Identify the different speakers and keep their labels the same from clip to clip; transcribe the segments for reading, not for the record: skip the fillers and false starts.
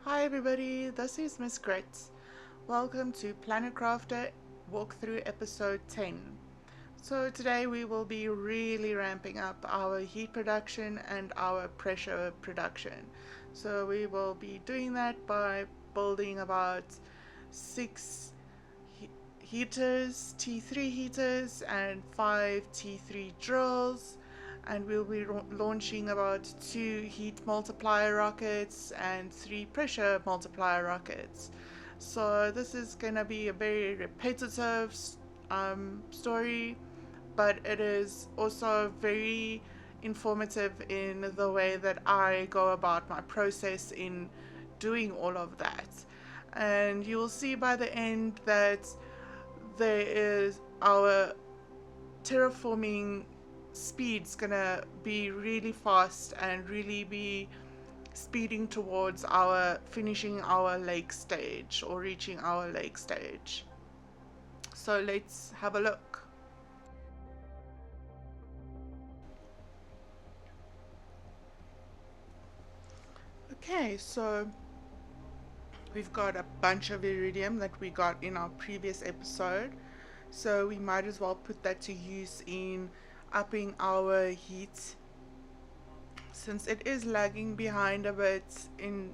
Speaker 1: Hi everybody, this is Miss Grit. Welcome to Planet Crafter walkthrough episode 10. So today we will be really ramping up our heat production and our pressure production. So we will be doing that by building about 6 heaters, T3 heaters and 5 T3 drills, and we'll be launching about 2 heat multiplier rockets and 3 pressure multiplier rockets. So this is gonna be a very repetitive story, but it is also very informative in the way that I go about my process in doing all of that. And you will see by the end that there is our terraforming speed's gonna be really fast and really be speeding towards our finishing our lake stage or reaching our lake stage. So let's have a look. Okay, so we've got a bunch of iridium that we got in our previous episode, so we might as well put that to use in upping our heat, since it is lagging behind a bit in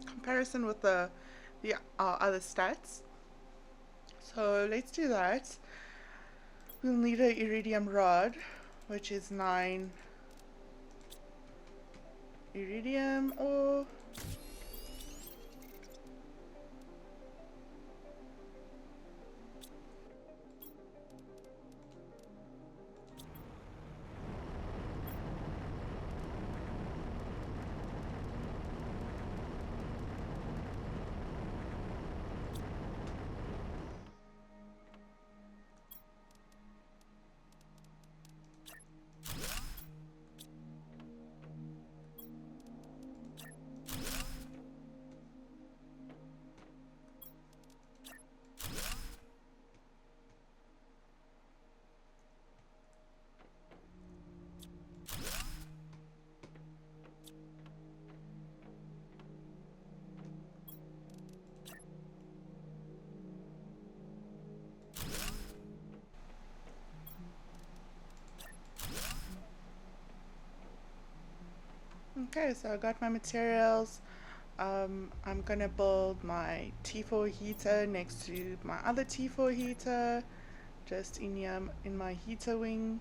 Speaker 1: comparison with the our other stats. So let's do that. We'll need an iridium rod, which is 9 iridium ore. Okay, so I got my materials. I'm gonna build my T4 heater next to my other T4 heater, just in here in my heater wing.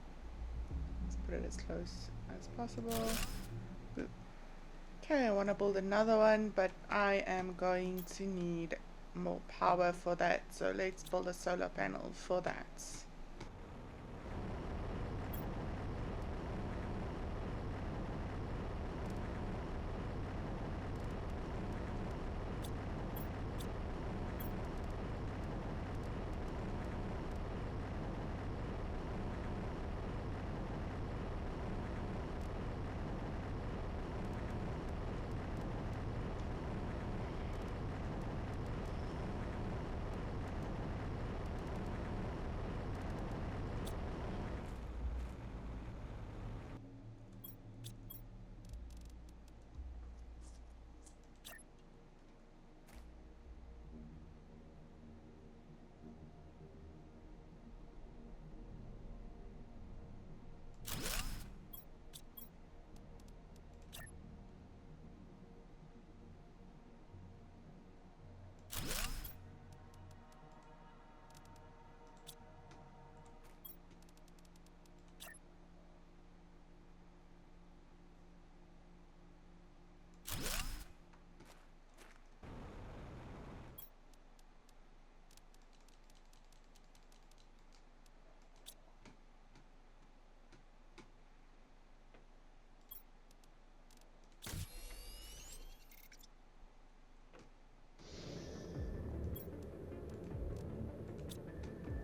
Speaker 1: Let's put it as close as possible. Boop. Okay, I want to build another one, but I am going to need more power for that, so let's build a solar panel for that.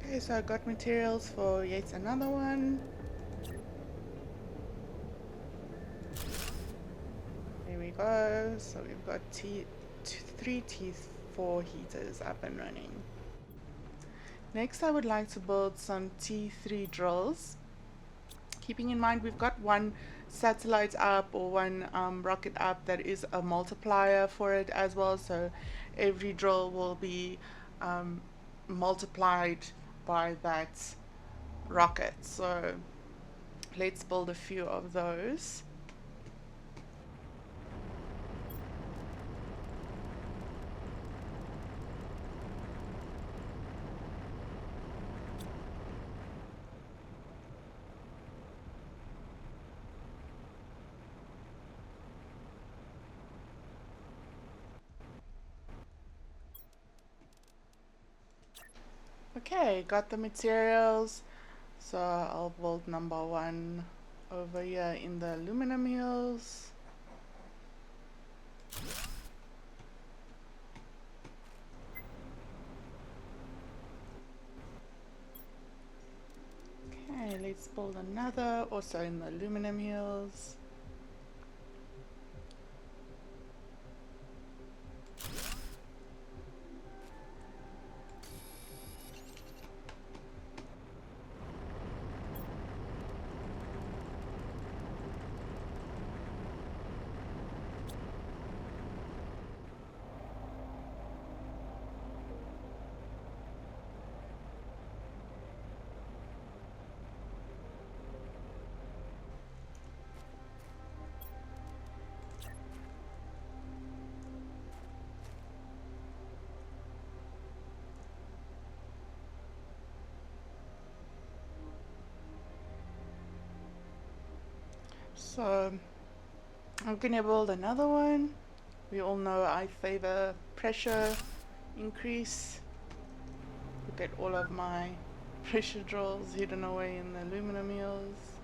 Speaker 1: Okay, so I got materials for yet another one. There we go. So we've got three T4 heaters up and running. Next, I would like to build some T3 drills. Keeping in mind we've got one satellite up or one rocket up that is a multiplier for it as well. So every drill will be um, multiplied by that rocket. So let's build a few of those. Okay, got the materials. So I'll build number one over here in the aluminum hills. Okay, let's build another also in the aluminum hills. So I'm gonna build another one. We all know I favor pressure increase. Look at all of my pressure drills hidden away in the aluminum hills.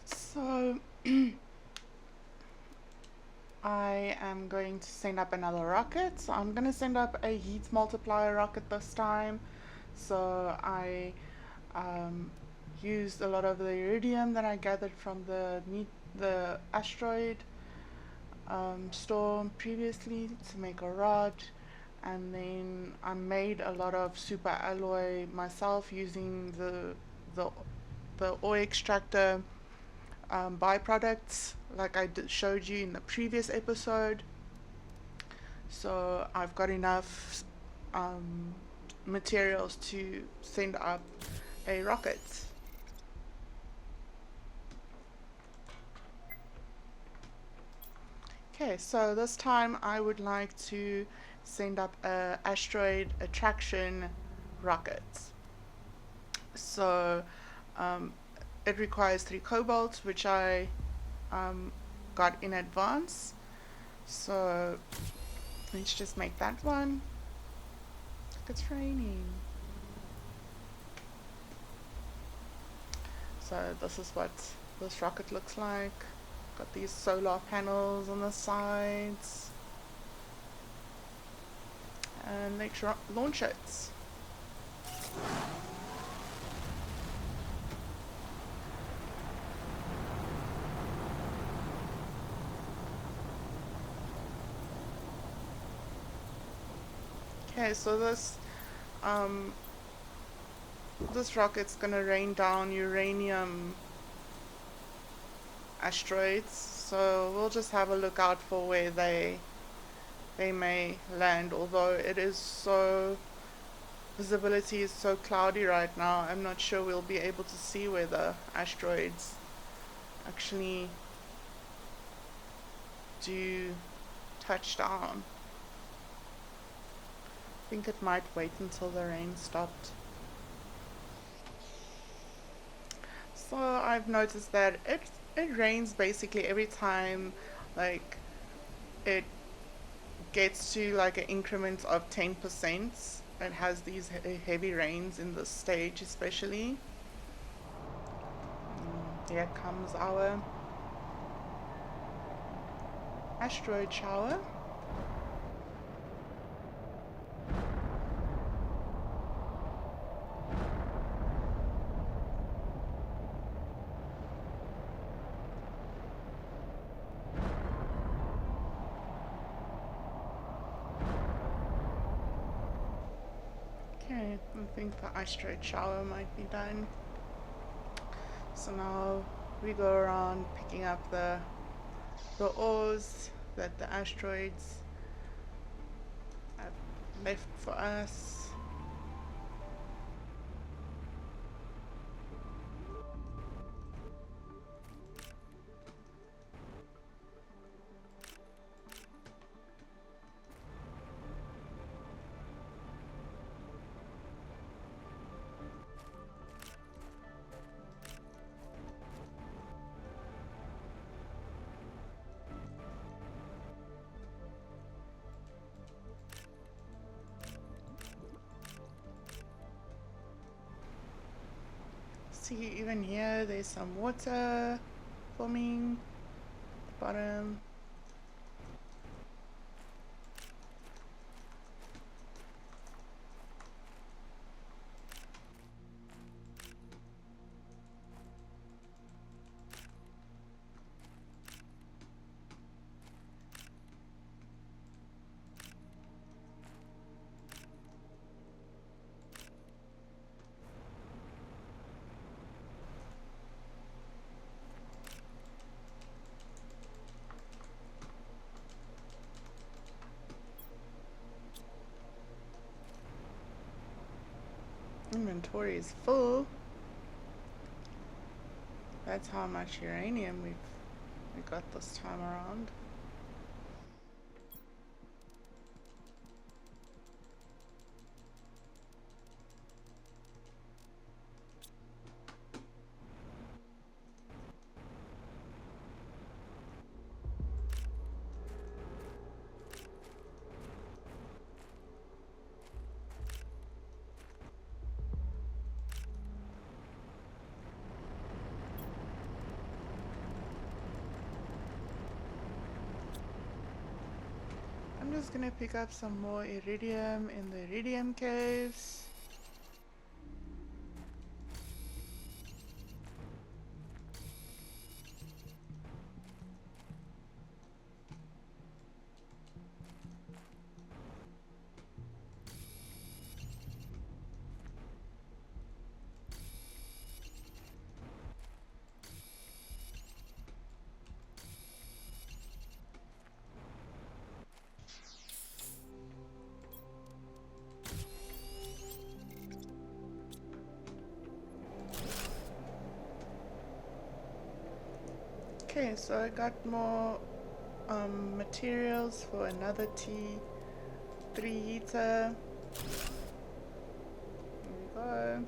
Speaker 1: So I am going to send up another rocket. So I'm going to send up a heat multiplier rocket this time. So I used a lot of the iridium that I gathered from the asteroid storm previously to make a rod, and then I made a lot of super alloy myself using the the ore extractor byproducts like I showed you in the previous episode. So I've got enough materials to send up a rocket. Okay, so this time I would like to send up a asteroid attraction rocket. So um, it requires 3 cobalt, which I got in advance. So let's just make that one. It's raining. So this is what this rocket looks like. Got these solar panels on the sides. And let's launch it. Okay, so this rocket's gonna rain down uranium asteroids, so we'll just have a look out for where they may land. Although it is so visibility is so cloudy right now, I'm not sure we'll be able to see where the asteroids actually do touch down. think it might wait until the rain stopped. So I've noticed that it rains basically every time like it gets to like an increment of 10%. It has these heavy rains in this stage especially. Here comes our asteroid shower. Okay, I think the asteroid shower might be done. So now we go around picking up the ores that the asteroids have left for us. See, even here there's some water forming at the bottom. Inventory is full. That's how much uranium we got this time around. I'm just gonna pick up some more iridium in the iridium caves. Okay, so I got more materials for another T3 heater. Here we go.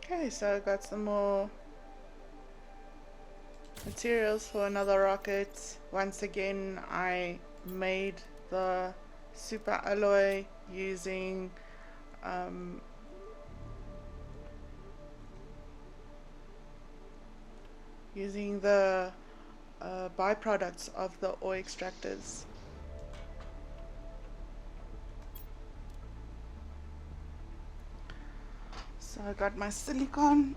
Speaker 1: Okay, so I got some more materials for another rocket. Once again, I made the super alloy using the byproducts of the ore extractors. So I got my silicon,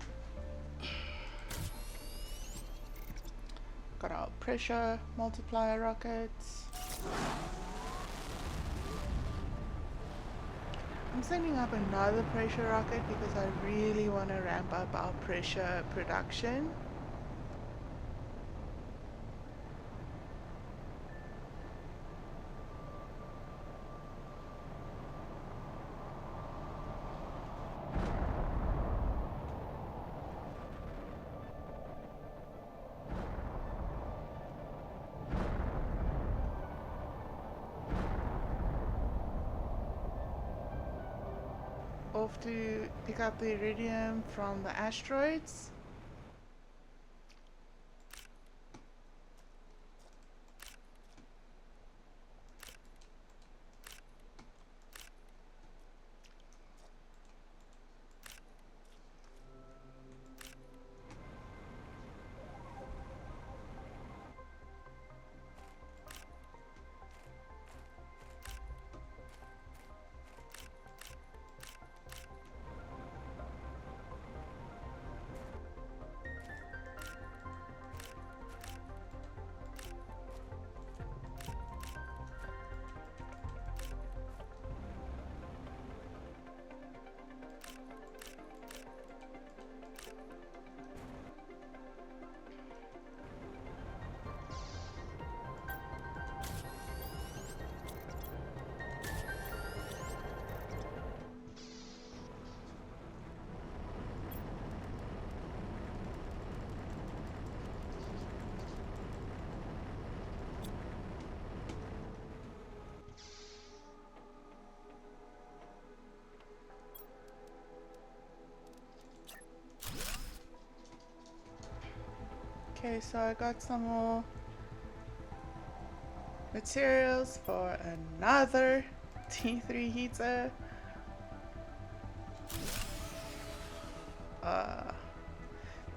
Speaker 1: got our pressure multiplier rockets. I'm sending up another pressure rocket because I really want to ramp up our pressure production. Off to pick up the iridium from the asteroids. Okay, so I got some more materials for another T3 heater.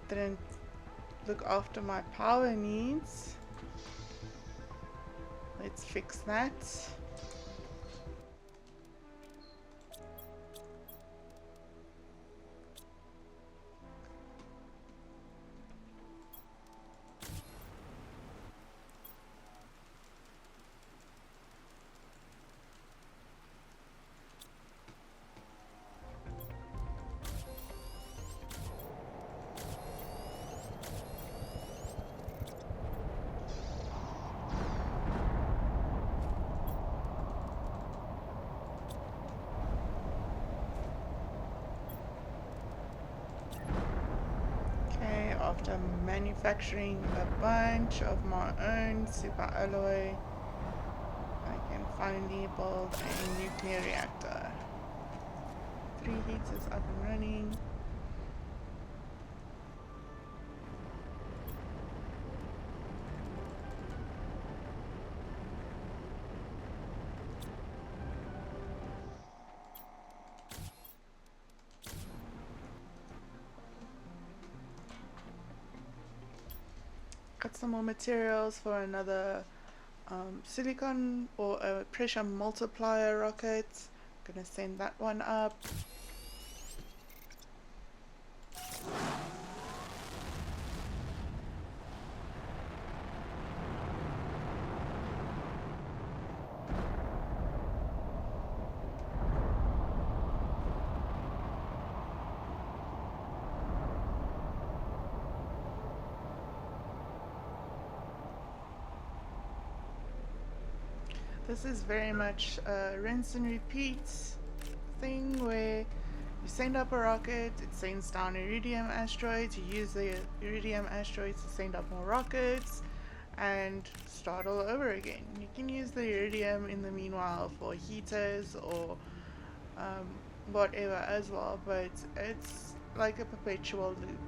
Speaker 1: Didn't look after my power needs. Let's fix that. After manufacturing a bunch of my own super alloy, I can finally build a nuclear reactor. 3 heaters up and running. Got some more materials for another silicon or a pressure multiplier rocket. Gonna send that one up. This is very much a rinse and repeat thing where you send up a rocket, it sends down iridium asteroids, you use the iridium asteroids to send up more rockets, and start all over again. You can use the iridium in the meanwhile for heaters or whatever as well, but it's like a perpetual loop.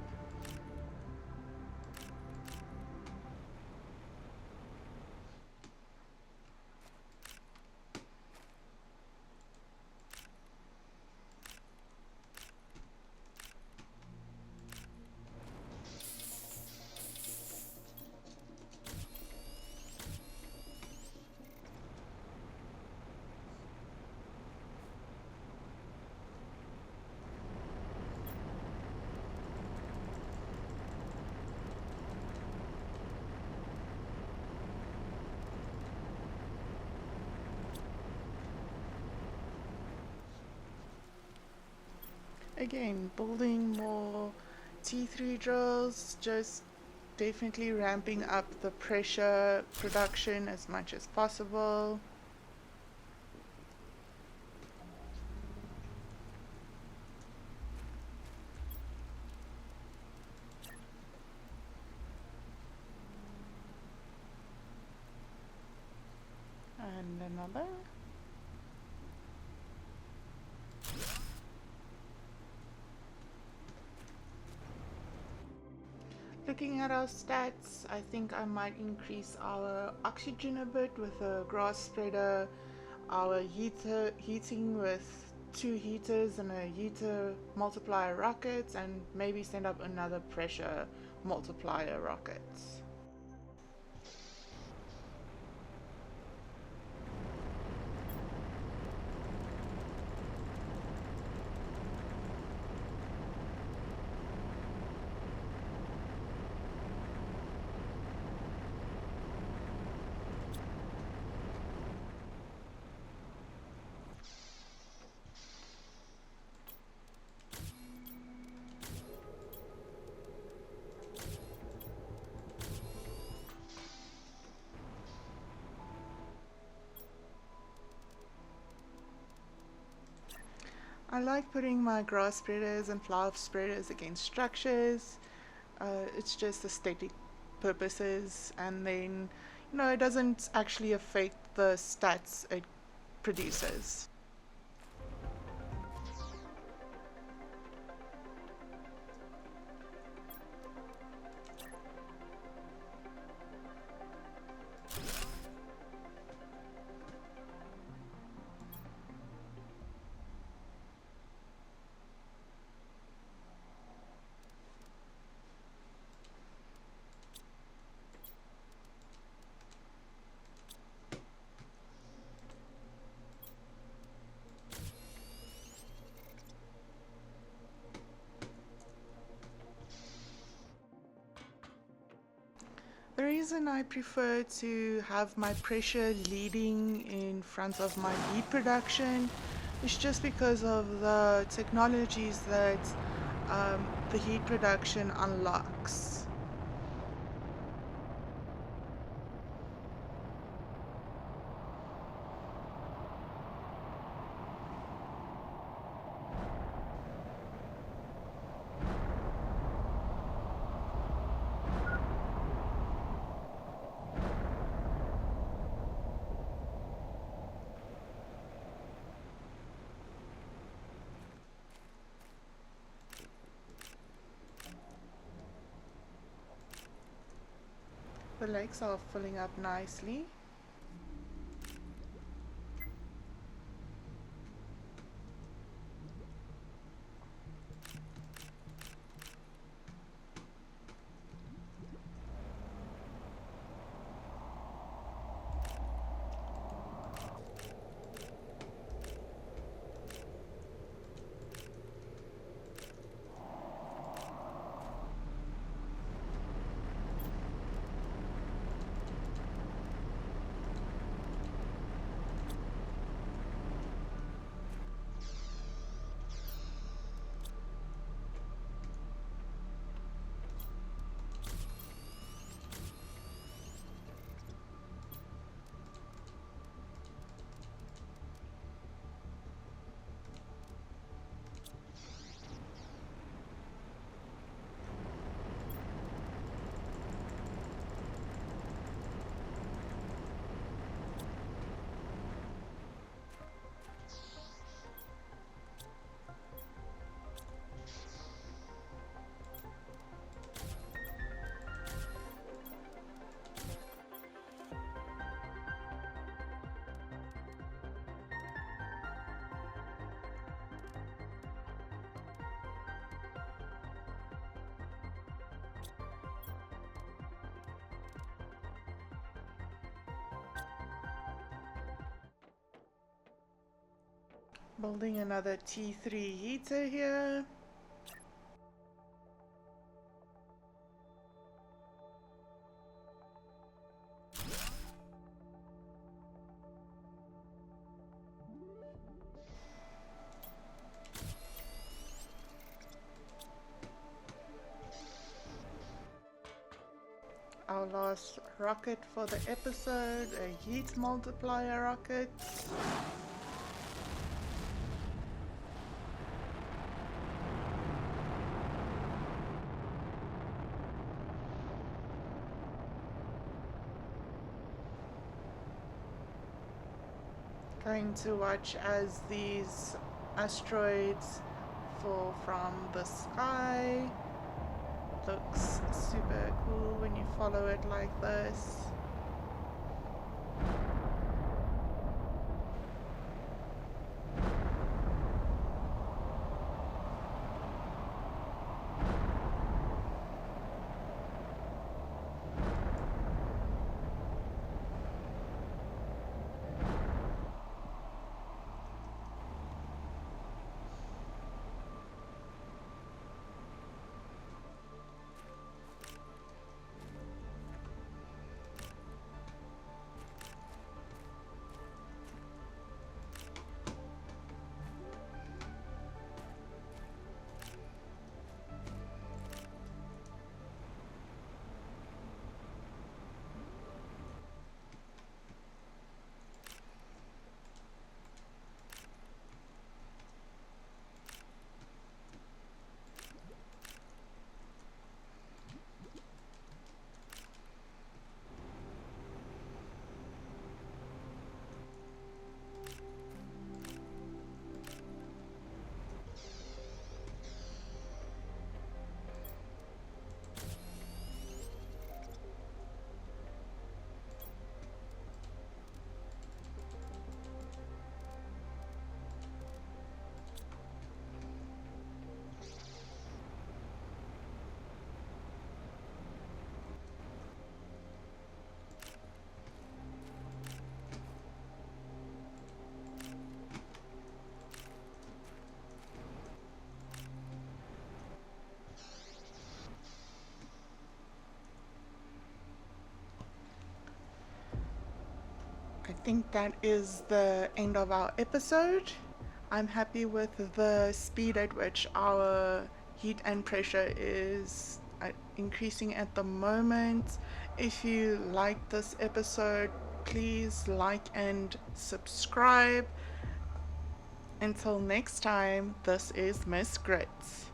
Speaker 1: Again, building more T3 drills, just definitely ramping up the pressure production as much as possible. And another. Looking at our stats, I think I might increase our oxygen a bit with a grass spreader, our heating with 2 heaters and a heater multiplier rockets, and maybe send up another pressure multiplier rockets. I like putting my grass spreaders and flower spreaders against structures. It's just aesthetic purposes, and then it doesn't actually affect the stats it produces. The reason I prefer to have my pressure leading in front of my heat production is just because of the technologies that the heat production unlocks. The lakes are filling up nicely. Building another T3 heater here. last rocket for the episode, a heat multiplier rocket. Going to watch as these asteroids fall from the sky. Looks super cool when you follow it like this. I think that is the end of our episode. I'm happy with the speed at which our heat and pressure is increasing at the moment. If you liked this episode, please like and subscribe. Until next time, this is Miss Grits.